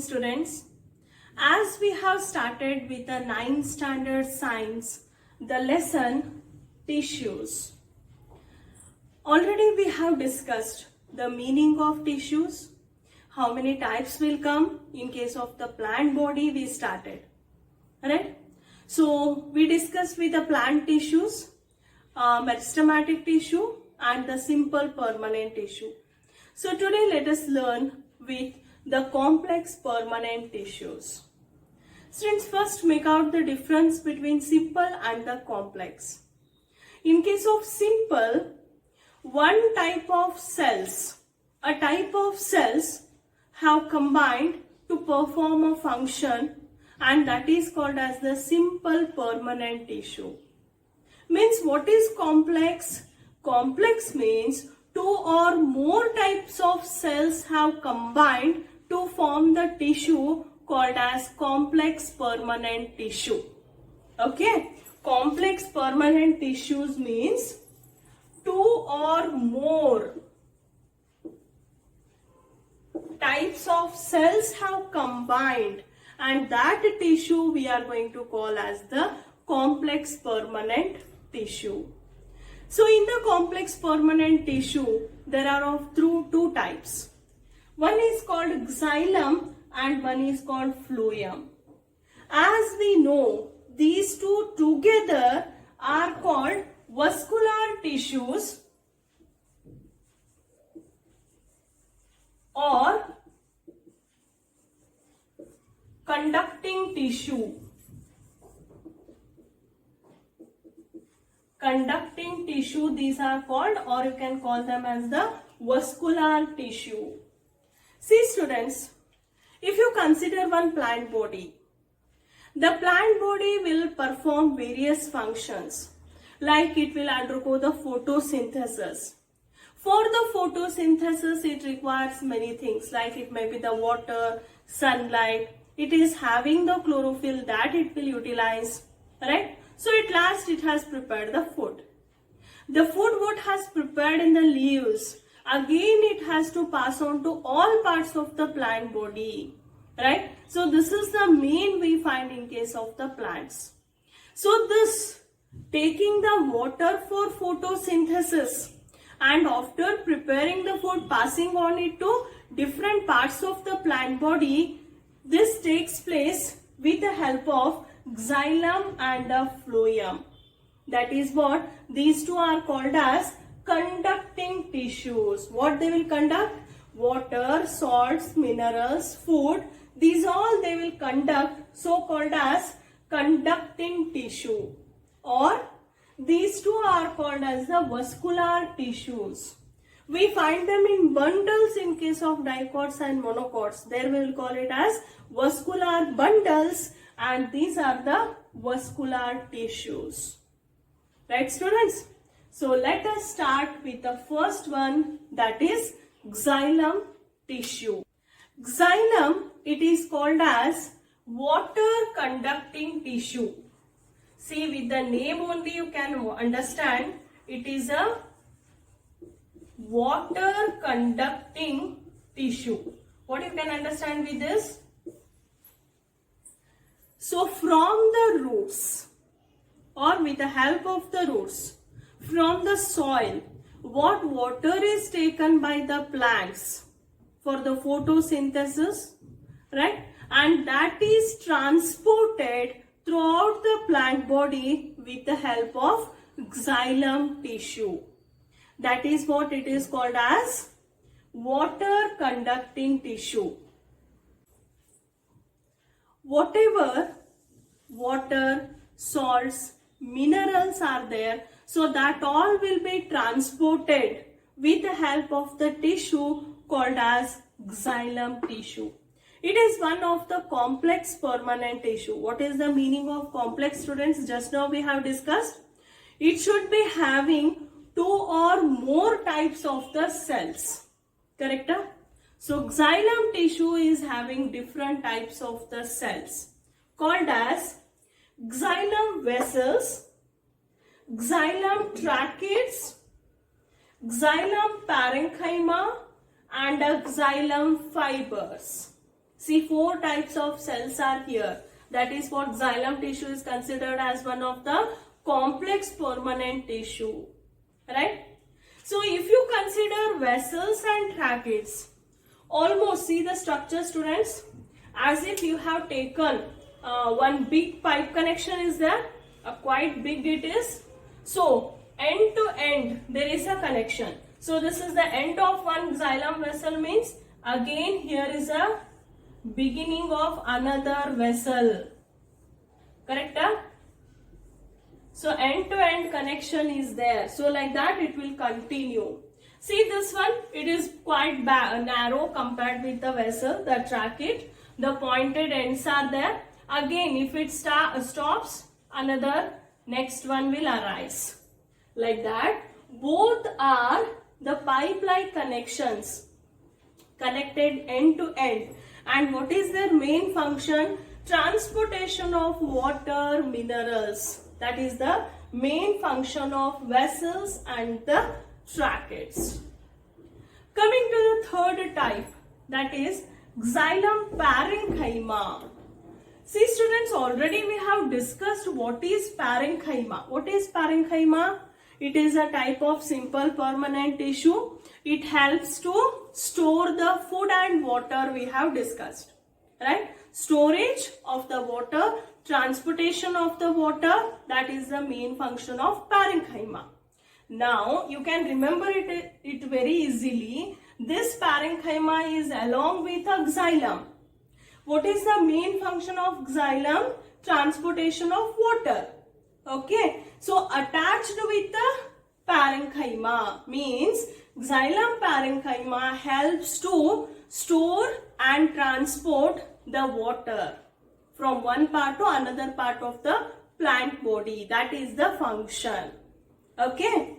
students. As we have started with the 9th standard science, the lesson tissues. Already we have discussed the meaning of tissues, how many types will come. In case of the plant body we started, right? So we discussed with the plant tissues, meristematic tissue and the simple permanent tissue. So today let us learn with the complex permanent tissues. Students, first make out the difference between simple and the complex. In case of simple, one type of cells, a type of cells have combined to perform a function, and that is called as the simple permanent tissue. Means what is complex? Complex means two or more types of cells have combined to form the tissue called as complex permanent tissue. Okay, complex permanent tissues means two or more types of cells have combined, and that tissue we are going to call as the complex permanent tissue. So in the complex permanent tissue, there are of two types. One is called xylem and one is called phloem. As we know, these two together are called vascular tissues or conducting tissue. Conducting tissue, these are called, or you can call them as the vascular tissue. See students, if you consider one plant body, the plant body will perform various functions, like it will undergo the photosynthesis. For the photosynthesis, it requires many things, like it may be the water, sunlight, it is having the chlorophyll that it will utilize, right? So at last it has prepared the food. The food what has prepared in the leaves, again it has to pass on to all parts of the plant body, right? So this is the main we find in case of the plants. So this taking the water for photosynthesis and after preparing the food, passing on it to different parts of the plant body, this takes place with the help of xylem and the phloem. That is what these two are called as conducting tissues. What they will conduct? Water, salts, minerals, food. These all they will conduct, so called as conducting tissue. Or these two are called as the vascular tissues. We find them in bundles in case of dicots and monocots. There we will call it as vascular bundles, and these are the vascular tissues. Right students? So let us start with the first one, that is xylem tissue. Xylem, it is called as water conducting tissue. See, with the name only you can understand it is a water conducting tissue. What you can understand with this? So from the roots or with the help of the roots, from the soil, what water is taken by the plants for the photosynthesis, right? And that is transported throughout the plant body with the help of xylem tissue. That is what it is called as water conducting tissue. Whatever water, salts, minerals are there, so that all will be transported with the help of the tissue called as xylem tissue. It is one of the complex permanent tissue. What is the meaning of complex, students? Just now we have discussed. It should be having two or more types of the cells. Correct? So xylem tissue is having different types of the cells called as xylem vessels, xylem tracheids, xylem parenchyma and xylem fibers. See, 4 types of cells are here. That is what xylem tissue is considered as one of the complex permanent tissue. Right? So if you consider vessels and tracheids, almost see the structure, students, as if you have taken one big pipe connection is there, quite big it is. So end to end there is a connection. So this is the end of one xylem vessel, means again here is a beginning of another vessel. Correct? So end to end connection is there. So like that it will continue. See this one, it is quite narrow compared with the vessel, the tracheid. The pointed ends are there. Again, if it stops, another next one will arise. Like that, both are the pipe-like connections connected end to end. And what is their main function? Transportation of water, minerals. That is the main function of vessels and the tracheids. Coming to the third type, that is xylem parenchyma. See students, already we have discussed what is parenchyma. What is parenchyma? It is a type of simple permanent tissue. It helps to store the food and water we have discussed. Right? Storage of the water, transportation of the water, that is the main function of parenchyma. Now you can remember it very easily. This parenchyma is along with a xylem. What is the main function of xylem? Transportation of water. Okay. So attached with the parenchyma means xylem parenchyma helps to store and transport the water from one part to another part of the plant body. That is the function. Okay.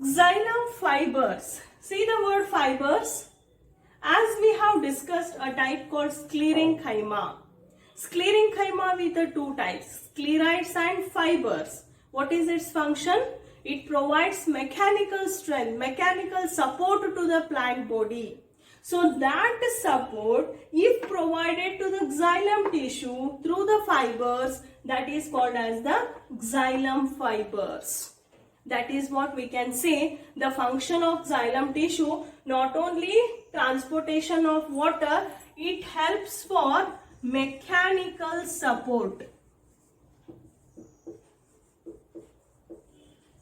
Xylem fibers. See the word fibers. As we have discussed a type called sclerenchyma. Sclerenchyma with the 2 types, sclerites and fibers. What is its function? It provides mechanical strength, mechanical support to the plant body. So that support, if provided to the xylem tissue through the fibers, that is called as the xylem fibers. That is what we can say the function of xylem tissue. Not only transportation of water, it helps for mechanical support.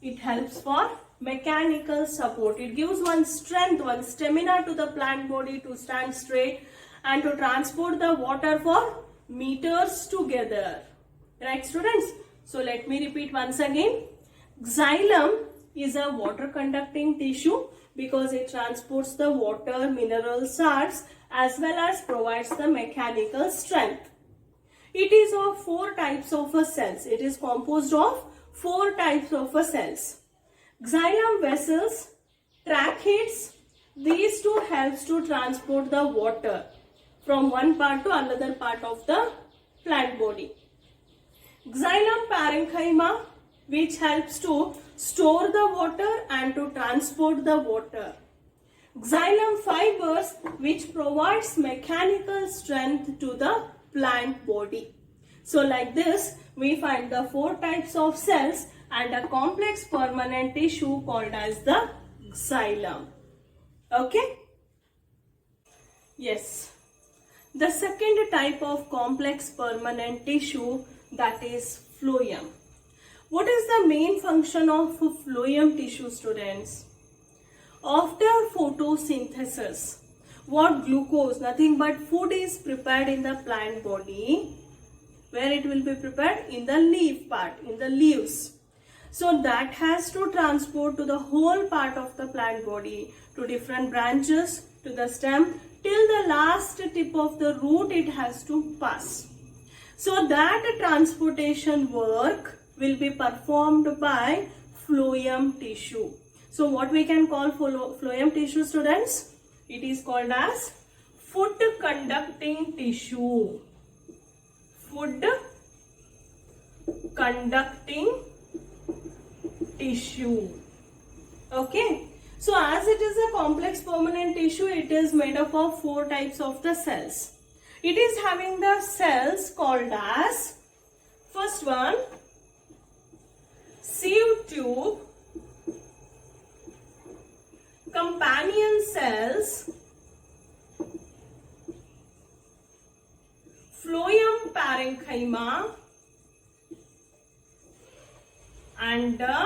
It helps for mechanical support. It gives one strength, one stamina to the plant body to stand straight and to transport the water for meters together. Right students? So let me repeat once again. Xylem is a water conducting tissue because it transports the water, mineral salts as well as provides the mechanical strength. It is of 4 types of cells. It is composed of 4 types of cells. Xylem vessels, tracheids, these 2 helps to transport the water from one part to another part of the plant body. Xylem parenchyma, which helps to store the water and to transport the water. Xylem fibers, which provides mechanical strength to the plant body. So like this, we find the 4 types of cells and a complex permanent tissue called as the xylem. Okay? Yes. The second type of complex permanent tissue, that is phloem. What is the main function of phloem tissue, students? After photosynthesis, what glucose, nothing but food is prepared in the plant body. Where it will be prepared? In the leaf part, in the leaves. So that has to transport to the whole part of the plant body, to different branches, to the stem, till the last tip of the root it has to pass. So that transportation work will be performed by phloem tissue. So what we can call phloem tissue, students? It is called as food conducting tissue. Food conducting tissue. Okay. So as it is a complex permanent tissue, it is made up of 4 types of the cells. It is having the cells called as, first one, sieve tube, companion cells, phloem parenchyma, and the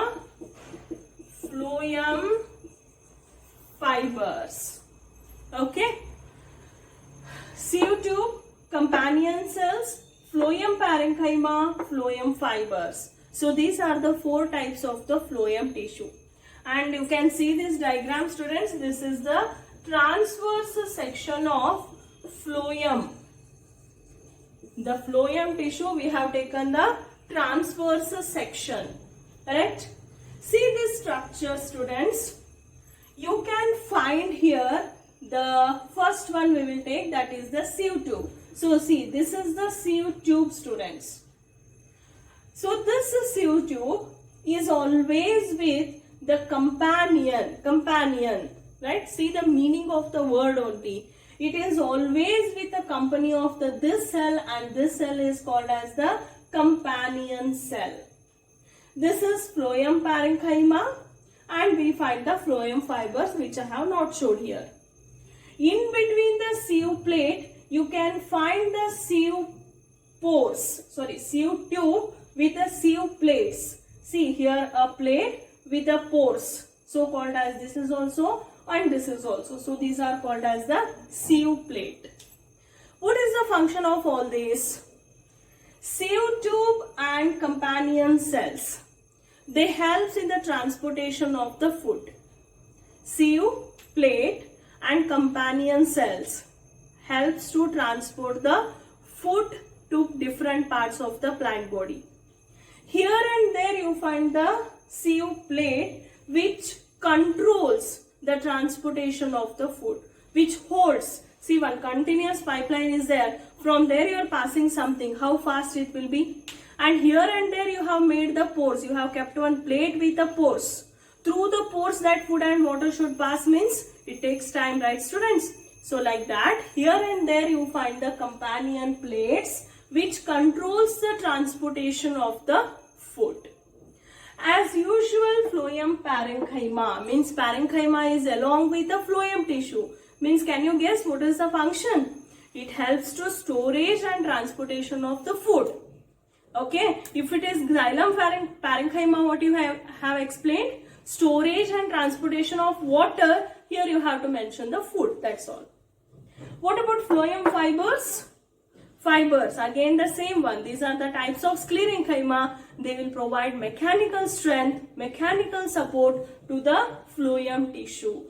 phloem fibers. Okay, sieve tube, companion cells, phloem parenchyma, phloem fibers. So these are the four types of the phloem tissue. And you can see this diagram, students. This is the transverse section of phloem. The phloem tissue, we have taken the transverse section. Correct? See this structure, students. You can find here the first one we will take, that is the sieve tube. So see, this is the sieve tube, students. So this sieve tube is always with the companion, right? See the meaning of the word only. It is always with the company of this cell, and this cell is called as the companion cell. This is phloem parenchyma, and we find the phloem fibers, which I have not showed here. In between the sieve plate, you can find the sieve tube with the sieve plates. See here a plate with the pores, so called as this is also, and this is also. So these are called as the sieve plate. What is the function of all these? Sieve tube and companion cells, they help in the transportation of the food. Sieve plate and companion cells helps to transport the food to different parts of the plant body. Here and there you find the sieve plate, which controls the transportation of the food, which holds. See, one continuous pipeline is there. From there you are passing something, how fast it will be. And here and there you have made the pores. You have kept one plate with the pores. Through the pores that food and water should pass means it takes time, right, students? So like that, here and there you find the companion plates which controls the transportation of the food. As usual, phloem parenchyma, means parenchyma is along with the phloem tissue. Means, can you guess what is the function? It helps to storage and transportation of the food. Okay, if it is xylem parenchyma, what you have explained, storage and transportation of water, here you have to mention the food, that's all. What about phloem fibers? Fibers, again the same one. These are the types of sclerenchyma. They will provide mechanical strength, mechanical support to the phloem tissue.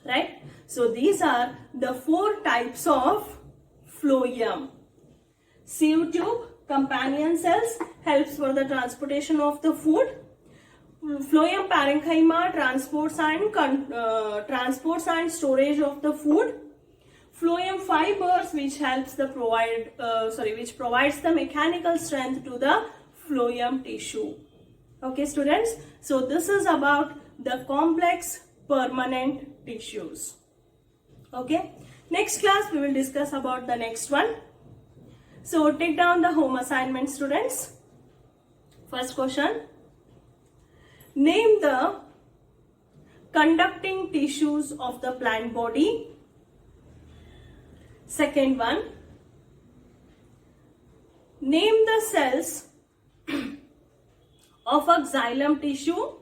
Right? So these are the four types of phloem. Sieve tube, companion cells, helps for the transportation of the food. Phloem parenchyma transports and storage of the food. Phloem fibers, which helps the which provides the mechanical strength to the phloem tissue. Okay, students. So this is about the complex permanent tissues. Okay. Next class we will discuss about the next one. So take down the home assignment, students. First question. Name the conducting tissues of the plant body. Second one. Name the cells of a xylem tissue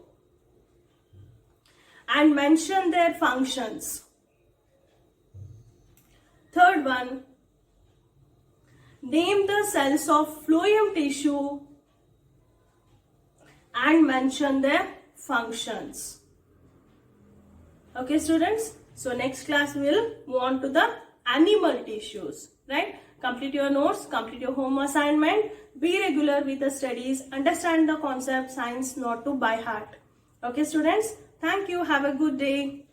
and mention their functions. Third one. Name the cells of phloem tissue and mention their functions. Okay, students. So next class we will move on to the animal tissues. Right? Complete your notes, complete your home assignment, be regular with the studies, understand the concept, science not to by heart. Okay, students. Thank you. Have a good day.